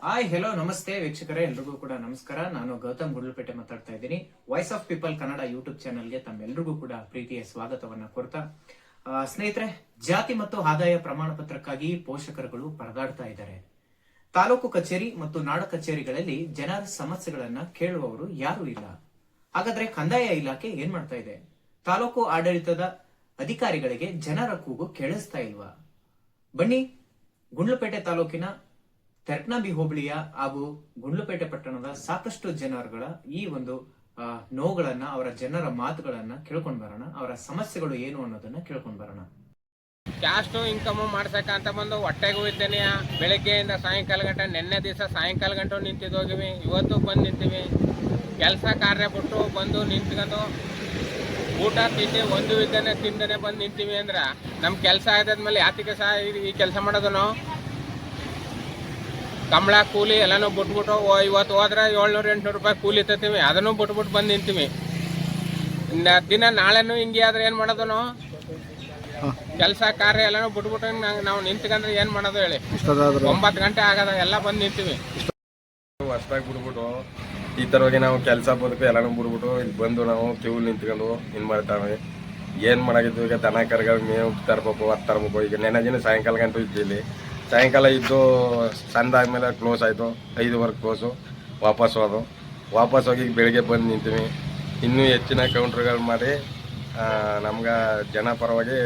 Hi hello ನಮಸ್ತೆ ವೀಕ್ಷಕರೇ, ಎಲ್ರಿಗೂ ಕೂಡ ನಮಸ್ಕಾರ. ನಾನು ಗೌತಮ್ ಗುಡ್ಲಪೇಟೆ ಮಾತಾಡ್ತಾ ಇದ್ದೀನಿ. Voice of people Kannada YouTube ಚಾನೆಲ್ಗೆ ತಮ್ಮೆಲ್ಲರಿಗೂ ಕೂಡ ಪ್ರೀತಿಯ ಸ್ವಾಗತವನ್ನ ಕೋರ್ತಾ, ಸ್ನೇಹಿತರೆ, ಜಾತಿ ಮತ್ತು ಆದಾಯ ಪ್ರಮಾಣ ಪತ್ರಕ್ಕಾಗಿ ಪೋಷಕರುಗಳು ಪರದಾಡ್ತಾ ಇದ್ದಾರೆ. ತಾಲೂಕು ಕಚೇರಿ ಮತ್ತು ನಾಡ ಕಚೇರಿಗಳಲ್ಲಿ ಜನರ ಸಮಸ್ಯೆಗಳನ್ನ ಕೇಳುವವರು ಯಾರು ಇಲ್ಲ. ಹಾಗಾದ್ರೆ ಕಂದಾಯ ಇಲಾಖೆ ಏನ್ ಮಾಡ್ತಾ ಇದೆ? ತಾಲೂಕು ಆಡಳಿತದ ಅಧಿಕಾರಿಗಳಿಗೆ ಜನರ ಕೂಗು ಕೇಳಿಸ್ತಾ ಇಲ್ವಾ? ಬನ್ನಿ, ಗುಂಡ್ಲುಪೇಟೆ ತಾಲೂಕಿನ ತೆರಕನಾಂಬಿ ಹೋಬಳಿಯ ಹಾಗೂ ಗುಂಡ್ಲುಪೇಟೆ ಪಟ್ಟಣದ ಸಾಕಷ್ಟು ಜನರುಗಳ ಈ ಒಂದು ನೋವುಗಳನ್ನ, ಅವರ ಜನರ ಮಾತುಗಳನ್ನ ಕೇಳ್ಕೊಂಡ್ ಬರೋಣ. ಅವರ ಸಮಸ್ಯೆಗಳು ಏನು ಅನ್ನೋದನ್ನ ಕೇಳ್ಕೊಂಡ್ ಬರೋಣ. ಕ್ಯಾಸ್ಟ್ ಇನ್ಕಮ್ ಮಾಡ್ಸಕ ಅಂತ ಬಂದು ಹೊಟ್ಟೆಗೂ ಇದ್ದೇನೆ. ಬೆಳಗ್ಗೆಯಿಂದ ಸಾಯಂಕಾಲ ಗಂಟೆ, ನಿನ್ನೆ ದಿವಸ ಸಾಯಂಕಾಲ ಗಂಟೆ ನಿಂತಿದ್ದೋಗಿವಿ. ಇವತ್ತು ಬಂದು ನಿಂತೀವಿ. ಕೆಲಸ ಕಾರ್ಯ ಬಿಟ್ಟು ಬಂದು ನಿಂತ್ಕೊಂಡು ಊಟ ತಿಂಡಿ ಒಂದು ಇದ್ದೇನೆ ತಿಂದೇನೆ ಬಂದು ನಿಂತೀವಿ ಅಂದ್ರೆ ನಮ್ಮ ಕೆಲಸ ಆಯ್ತಾದ್ಮೇಲೆ ಯಾತಿಗೆ ಸಹ ಈ ಕೆಲಸ ಮಾಡೋದು? ನಾವು ಕಂಬಳ ಕೂಲಿ ಎಲ್ಲನೂ ಬಿಟ್ಬಿಟ್ಟು ಇವತ್ತು ಹೋದ್ರೆ 700-800 ರೂಪಾಯಿ ಕೂಲಿ ತತ್ತೀವಿ. ಅದನ್ನು ಬಿಟ್ಬಿಟ್ಟು ಬಂದು ನಿಂತೀವಿ. ದಿನ ನಾಳೆನೂ ಹಿಂಗೆ ಆದ್ರೆ ಏನು ಮಾಡೋದು? ನಾವು ಕೆಲಸ ಕಾರ್ಯ ಎಲ್ಲನೂ ಬಿಟ್ಬಿಟ್ಟು ನಾವು ನಿಂತ್ಕೊಂಡ್ರೆ ಏನು ಮಾಡೋದು ಹೇಳಿ? 9 ಗಂಟೆ ಆಗದ ಎಲ್ಲ ಬಂದು ನಿಂತೀವಿ. ಹೊಸ್ದಾಗಿ ಬಿಡ್ಬಿಟ್ಟು ಈ ಥರವಾಗಿ ನಾವು ಕೆಲಸ ಬದುಕು ಎಲ್ಲನೂ ಬಿಡ್ಬಿಟ್ಟು ಇಲ್ಲಿ ಬಂದು ನಾವು ಕ್ಯೂ ನಿಂತ್ಕೊಂಡು ಇನ್ನು ಮಾಡ್ತಾವೆ. ಏನು ಮಾಡಾಗಿದ್ದು? ಈಗ ದನ ಕರ್ಗಳು ಮೇವು ತರಬೇಕು, ಅದು ತರಬೇಕು. ಈಗ ನೆನೆ ದಿನ ಸಾಯಂಕಾಲ ಗಂಟು ಇದ್ದಿಲ್ಲಿ. ಸಾಯಂಕಾಲ ಇದ್ದು ಸಂದ ಆದಮೇಲೆ ಕ್ಲೋಸ್ ಆಯಿತು. 5:15 ಕ್ಲೋಸು. ವಾಪಸ್ ಹೋಗಿ ಬೆಳಿಗ್ಗೆ ಬಂದು ನಿಂತೀವಿ. ಇನ್ನೂ ಹೆಚ್ಚಿನ ಕೌಂಟ್ರ್ಗಳು ಮಾಡಿ ನಮ್ಗೆ ಜನ ಪರವಾಗಿ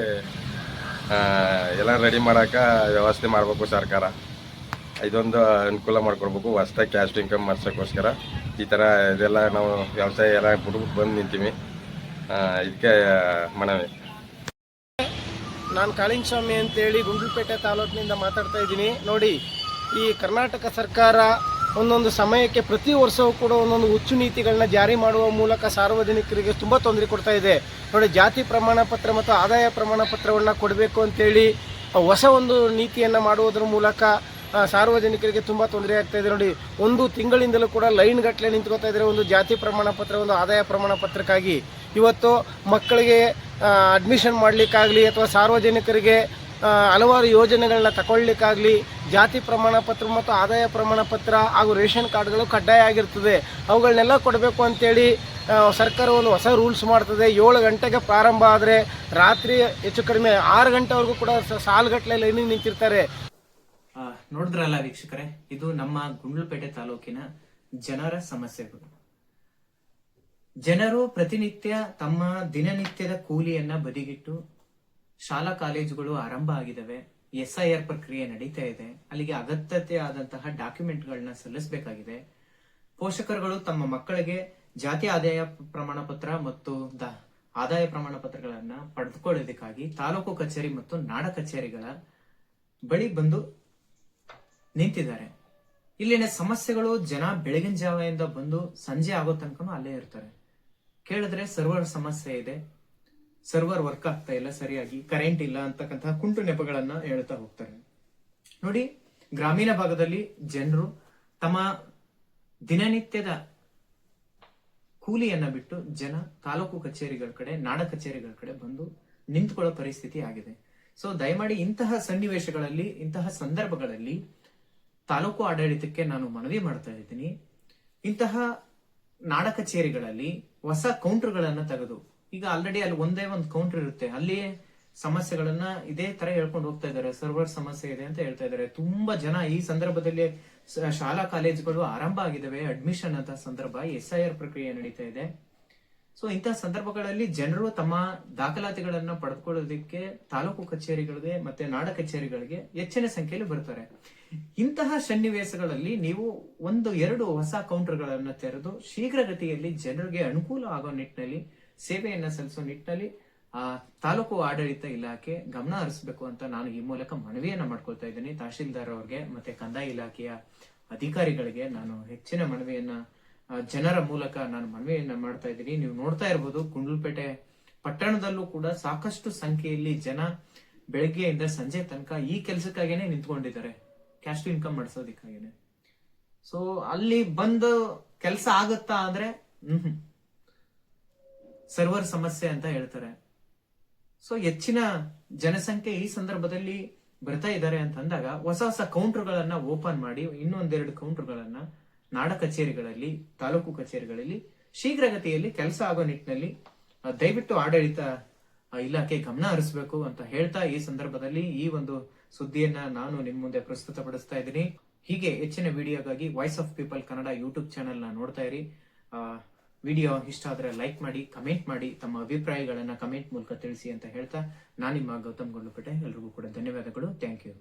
ಎಲ್ಲ ರೆಡಿ ಮಾಡೋಕೆ ವ್ಯವಸ್ಥೆ ಮಾಡಬೇಕು ಸರ್ಕಾರ. ಇದೊಂದು ಅನುಕೂಲ ಮಾಡಿಕೊಡ್ಬೇಕು. ಹೊಸ್ದಾಗಿ ಕ್ಯಾಸ್ಟ್ ಇನ್ಕಮ್ ಮಾಡ್ಸೋಕ್ಕೋಸ್ಕರ ಈ ಥರ ಇದೆಲ್ಲ ನಾವು ವ್ಯವಸಾಯ ಎಲ್ಲ ಬಿಟ್ಬಿಟ್ಟು ಬಂದು ನಿಂತೀವಿ. ಇದಕ್ಕೆ ಮನವಿ. ನಾನು ಕಾಳಿಂಗಸ್ವಾಮಿ ಅಂತೇಳಿ ಗುಂಡ್ಲುಪೇಟೆ ತಾಲೂಕಿನಿಂದ ಮಾತಾಡ್ತಾ ಇದ್ದೀನಿ. ನೋಡಿ, ಈ ಕರ್ನಾಟಕ ಸರ್ಕಾರ ಒಂದೊಂದು ಸಮಯಕ್ಕೆ ಪ್ರತಿ ವರ್ಷವೂ ಕೂಡ ಒಂದೊಂದು ಹುಚ್ಚು ನೀತಿಗಳನ್ನ ಜಾರಿ ಮಾಡುವ ಮೂಲಕ ಸಾರ್ವಜನಿಕರಿಗೆ ತುಂಬ ತೊಂದರೆ ಕೊಡ್ತಾ ಇದೆ. ನೋಡಿ, ಜಾತಿ ಪ್ರಮಾಣ ಪತ್ರ ಮತ್ತು ಆದಾಯ ಪ್ರಮಾಣ ಪತ್ರವನ್ನು ಕೊಡಬೇಕು ಅಂತೇಳಿ ಹೊಸ ಒಂದು ನೀತಿಯನ್ನು ಮಾಡುವುದರ ಮೂಲಕ ಸಾರ್ವಜನಿಕರಿಗೆ ತುಂಬ ತೊಂದರೆ ಆಗ್ತಾ ಇದೆ. ನೋಡಿ, ಒಂದು ತಿಂಗಳಿಂದಲೂ ಕೂಡ ಲೈನ್ ಗಟ್ಟಲೆ ನಿಂತ್ಕೋತಾ ಇದ್ದಾರೆ ಒಂದು ಜಾತಿ ಪ್ರಮಾಣ ಪತ್ರ, ಒಂದು ಆದಾಯ ಪ್ರಮಾಣ ಪತ್ರಕ್ಕಾಗಿ. ಇವತ್ತು ಮಕ್ಕಳಿಗೆ ಅಡ್ಮಿಷನ್ ಮಾಡಲಿಕ್ಕಾಗಲಿ ಅಥವಾ ಸಾರ್ವಜನಿಕರಿಗೆ ಹಲವಾರು ಯೋಜನೆಗಳನ್ನ ತಗೊಳ್ಳಿಕ್ಕಾಗಲಿ ಜಾತಿ ಪ್ರಮಾಣ ಪತ್ರ ಮತ್ತು ಆದಾಯ ಪ್ರಮಾಣ ಪತ್ರ ಹಾಗೂ ರೇಷನ್ ಕಾರ್ಡ್ಗಳು ಕಡ್ಡಾಯ ಆಗಿರ್ತದೆ. ಅವುಗಳನ್ನೆಲ್ಲ ಕೊಡಬೇಕು ಅಂತೇಳಿ ಸರ್ಕಾರ ಒಂದು ಹೊಸ ರೂಲ್ಸ್ ಮಾಡ್ತದೆ. 7 ಗಂಟೆಗೆ ಪ್ರಾರಂಭ ಆದರೆ ರಾತ್ರಿ ಹೆಚ್ಚು ಕಡಿಮೆ 6 ಗಂಟೆವರೆಗೂ ಕೂಡ ಸಾಲುಗಟ್ಟಲೆ ಲೈನಿಗೆ ನಿಂತಿರ್ತಾರೆ. ನೋಡಿದ್ರಲ್ಲ ವೀಕ್ಷಕರೇ, ಇದು ನಮ್ಮ ಗುಂಡ್ಲುಪೇಟೆ ತಾಲೂಕಿನ ಜನರ ಸಮಸ್ಯೆಗಳು. ಜನರು ಪ್ರತಿನಿತ್ಯ ತಮ್ಮ ದಿನನಿತ್ಯದ ಕೂಲಿಯನ್ನ ಬದಿಗಿಟ್ಟು ಶಾಲಾ ಕಾಲೇಜುಗಳು ಆರಂಭ ಆಗಿದ್ದಾವೆ. SIR ಪ್ರಕ್ರಿಯೆ ನಡೀತಾ ಇದೆ. ಅಲ್ಲಿಗೆ ಅಗತ್ಯತೆ ಆದಂತಹ ಡಾಕ್ಯುಮೆಂಟ್ಗಳನ್ನ ಸಲ್ಲಿಸಬೇಕಾಗಿದೆ. ಪೋಷಕರುಗಳು ತಮ್ಮ ಮಕ್ಕಳಿಗೆ ಜಾತಿ ಆದಾಯ ಪ್ರಮಾಣ ಪತ್ರ ಮತ್ತು ಆದಾಯ ಪ್ರಮಾಣ ಪತ್ರಗಳನ್ನ ಪಡೆದುಕೊಳ್ಳೋದಕ್ಕಾಗಿ ತಾಲೂಕು ಕಚೇರಿ ಮತ್ತು ನಾಡ ಕಚೇರಿಗಳ ಬಳಿ ಬಂದು ನಿಂತಿದ್ದಾರೆ. ಇಲ್ಲಿನ ಸಮಸ್ಯೆಗಳು, ಜನ ಬೆಳಗಿನ ಜಾವದಿಂದ ಬಂದು ಸಂಜೆ ಆಗೋ ತನಕನೂ ಅಲ್ಲೇ ಇರ್ತಾರೆ. ಕೇಳಿದ್ರೆ ಸರ್ವರ್ ಸಮಸ್ಯೆ ಇದೆ, ಸರ್ವರ್ ವರ್ಕ್ ಆಗ್ತಾ ಇಲ್ಲ ಸರಿಯಾಗಿ, ಕರೆಂಟ್ ಇಲ್ಲ ಅಂತಕ್ಕಂತಹ ಕುಂಟು ನೆಪಗಳನ್ನ ಹೇಳ್ತಾ ಹೋಗ್ತಾರೆ. ನೋಡಿ, ಗ್ರಾಮೀಣ ಭಾಗದಲ್ಲಿ ಜನರು ತಮ್ಮ ದಿನನಿತ್ಯದ ಕೂಲಿಯನ್ನ ಬಿಟ್ಟು ಜನ ತಾಲೂಕು ಕಚೇರಿಗಳ ಕಡೆ, ನಾಡ ಕಚೇರಿಗಳ ಕಡೆ ಬಂದು ನಿಂತ್ಕೊಳ್ಳೋ ಪರಿಸ್ಥಿತಿ ಆಗಿದೆ. ಸೊ ದಯಮಾಡಿ ಇಂತಹ ಸನ್ನಿವೇಶಗಳಲ್ಲಿ, ಇಂತಹ ಸಂದರ್ಭಗಳಲ್ಲಿ ತಾಲೂಕು ಆಡಳಿತಕ್ಕೆ ನಾನು ಮನವಿ ಮಾಡ್ತಾ ಇದ್ದೀನಿ. ಇಂತಹ ನಾಡ ಕಚೇರಿಗಳಲ್ಲಿ ಹೊಸ ಕೌಂಟರ್ಗಳನ್ನ ತೆಗೆದು, ಈಗ ಆಲ್ರೆಡಿ ಅಲ್ಲಿ ಒಂದೇ ಒಂದು ಕೌಂಟರ್ ಇರುತ್ತೆ, ಅಲ್ಲಿಯೇ ಸಮಸ್ಯೆಗಳನ್ನ ಇದೇ ತರ ಹೇಳ್ಕೊಂಡು ಹೋಗ್ತಾ ಇದ್ದಾರೆ. ಸರ್ವರ್ ಸಮಸ್ಯೆ ಇದೆ ಅಂತ ಹೇಳ್ತಾ ಇದ್ದಾರೆ. ತುಂಬಾ ಜನ ಈ ಸಂದರ್ಭದಲ್ಲಿ ಶಾಲಾ ಕಾಲೇಜುಗಳು ಆರಂಭ ಆಗಿದ್ದಾವೆ, ಅಡ್ಮಿಷನ್ ಅಂತ ಸಂದರ್ಭ, SIR ಪ್ರಕ್ರಿಯೆ ನಡೀತಾ ಇದೆ. ಸೊ ಇಂತಹ ಸಂದರ್ಭಗಳಲ್ಲಿ ಜನರು ತಮ್ಮ ದಾಖಲಾತಿಗಳನ್ನ ಪಡೆದುಕೊಳ್ಳೋದಕ್ಕೆ ತಾಲೂಕು ಕಚೇರಿಗಳಿಗೆ ಮತ್ತೆ ನಾಡ ಕಚೇರಿಗಳಿಗೆ ಹೆಚ್ಚಿನ ಸಂಖ್ಯೆಯಲ್ಲಿ ಬರ್ತಾರೆ. ಇಂತಹ ಸನ್ನಿವೇಶಗಳಲ್ಲಿ ನೀವು 1-2 ಹೊಸ ಕೌಂಟರ್ಗಳನ್ನ ತೆರೆದು ಶೀಘ್ರಗತಿಯಲ್ಲಿ ಜನರಿಗೆ ಅನುಕೂಲ ಆಗೋ ನಿಟ್ಟಿನಲ್ಲಿ, ಸೇವೆಯನ್ನ ಸಲ್ಲಿಸೋ ನಿಟ್ಟಿನಲ್ಲಿ ತಾಲೂಕು ಆಡಳಿತ ಇಲಾಖೆ ಗಮನ ಹರಿಸಬೇಕು ಅಂತ ನಾನು ಈ ಮೂಲಕ ಮನವಿಯನ್ನ ಮಾಡ್ಕೊಳ್ತಾ ಇದ್ದೀನಿ. ತಹಶೀಲ್ದಾರ್ ಅವ್ರಿಗೆ ಮತ್ತೆ ಕಂದಾಯ ಇಲಾಖೆಯ ಅಧಿಕಾರಿಗಳಿಗೆ ನಾನು ಹೆಚ್ಚಿನ ಮನವಿಯನ್ನ, ಜನರ ಮೂಲಕ ನಾನು ಮನವಿಯನ್ನ ಮಾಡ್ತಾ ಇದ್ದೀನಿ. ನೀವು ನೋಡ್ತಾ ಇರ್ಬೋದು, ಗುಂಡ್ಲುಪೇಟೆ ಪಟ್ಟಣದಲ್ಲೂ ಕೂಡ ಸಾಕಷ್ಟು ಸಂಖ್ಯೆಯಲ್ಲಿ ಜನ ಬೆಳಗ್ಗೆಯಿಂದ ಸಂಜೆ ತನಕ ಈ ಕೆಲಸಕ್ಕಾಗೇನೆ ನಿಂತ್ಕೊಂಡಿದ್ದಾರೆ, ಕ್ಯಾಸ್ಟ್ ಇನ್ಕಮ್ ಮಾಡಿಸೋದಕ್ಕಾಗೇನೆ. ಸೊ ಅಲ್ಲಿ ಬಂದು ಕೆಲಸ ಆಗುತ್ತಾ ಅಂದ್ರೆ ಸರ್ವರ್ ಸಮಸ್ಯೆ ಅಂತ ಹೇಳ್ತಾರೆ. ಸೊ ಹೆಚ್ಚಿನ ಜನಸಂಖ್ಯೆ ಈ ಸಂದರ್ಭದಲ್ಲಿ ಬರ್ತಾ ಇದ್ದಾರೆ ಅಂತ ಅಂದಾಗ ಹೊಸ ಹೊಸ ಕೌಂಟರ್ಗಳನ್ನ ಓಪನ್ ಮಾಡಿ ಇನ್ನೊಂದೆರಡು ಕೌಂಟರ್ಗಳನ್ನ ನಾಡ ಕಚೇರಿಗಳಲ್ಲಿ, ತಾಲೂಕು ಕಚೇರಿಗಳಲ್ಲಿ ಶೀಘ್ರಗತಿಯಲ್ಲಿ ಕೆಲಸ ಆಗೋ ನಿಟ್ಟಿನಲ್ಲಿ ದಯವಿಟ್ಟು ಆಡಳಿತ ಇಲಾಖೆ ಗಮನ ಹರಿಸಬೇಕು ಅಂತ ಹೇಳ್ತಾ ಈ ಸಂದರ್ಭದಲ್ಲಿ ಈ ಒಂದು ಸುದ್ದಿಯನ್ನ ನಾನು ನಿಮ್ ಮುಂದೆ ಪ್ರಸ್ತುತಪಡಿಸ್ತಾ ಇದ್ದೀನಿ. ಹೀಗೆ ಹೆಚ್ಚಿನ ವಿಡಿಯೋಗಾಗಿ voice of people Kannada YouTube channel ನ ನೋಡ್ತಾ ಇರಿ. ವಿಡಿಯೋ ಇಷ್ಟ ಆದ್ರೆ ಲೈಕ್ ಮಾಡಿ, ಕಮೆಂಟ್ ಮಾಡಿ, ತಮ್ಮ ಅಭಿಪ್ರಾಯಗಳನ್ನ ಕಮೆಂಟ್ ಮೂಲಕ ತಿಳಿಸಿ ಅಂತ ಹೇಳ್ತಾ ನಾನು ನಿಮ್ಮ ಗೌತಮ್ ಗುಂಡ್ಲುಪೇಟೆ. ಎಲ್ರಿಗೂ ಕೂಡ ಧನ್ಯವಾದಗಳು. Thank you.